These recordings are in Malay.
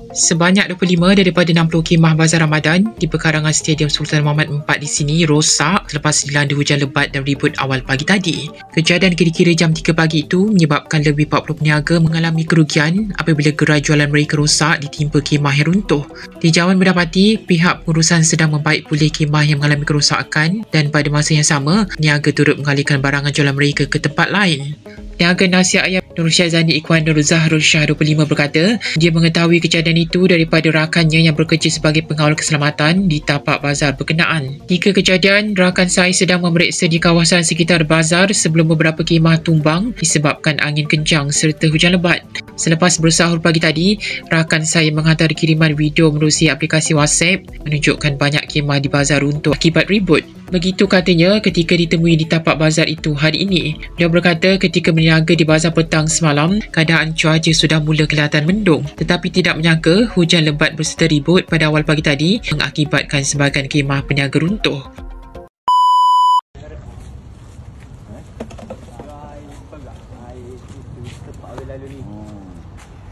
Sebanyak 25 daripada 60 khemah Bazar Ramadan di pekarangan Stadium Sultan Muhammad IV di sini rosak selepas dilanda hujan lebat dan ribut awal pagi tadi. Kejadian kira-kira jam 3 pagi itu menyebabkan lebih 40 peniaga mengalami kerugian apabila gerai jualan mereka rosak ditimpa khemah yang runtuh. Tinjauan mendapati pihak pengurusan sedang membaik pulih khemah yang mengalami kerosakan dan pada masa yang sama, peniaga turut mengalihkan barangan jualan mereka ke tempat lain. Peniaga nasi ayam Nur Syazani Ikhwan Nur Zahrul Shah 25 berkata, dia mengetahui kejadian itu daripada rakannya yang bekerja sebagai pengawal keselamatan di tapak bazar berkenaan. Ketika kejadian, rakan saya sedang memeriksa di kawasan sekitar bazar sebelum beberapa khemah tumbang disebabkan angin kencang serta hujan lebat. Selepas bersahur pagi tadi, rakan saya menghantar kiriman video menerusi aplikasi WhatsApp menunjukkan banyak khemah di bazar runtuh akibat ribut. Begitu katanya ketika ditemui di tapak bazar itu hari ini. Beliau berkata ketika berniaga di bazar petang semalam, keadaan cuaca sudah mula kelihatan mendung. Tetapi tidak menyangka hujan lebat berserta ribut pada awal pagi tadi mengakibatkan sebahagian khemah peniaga runtuh.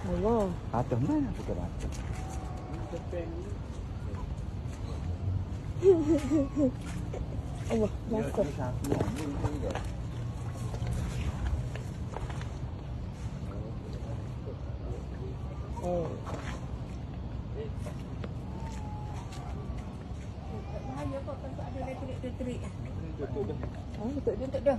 Allah. Atas mana bukan atas? Allah, masuk. Oh. Bahaya kok kalau ada elektrik. Oh, betul dah.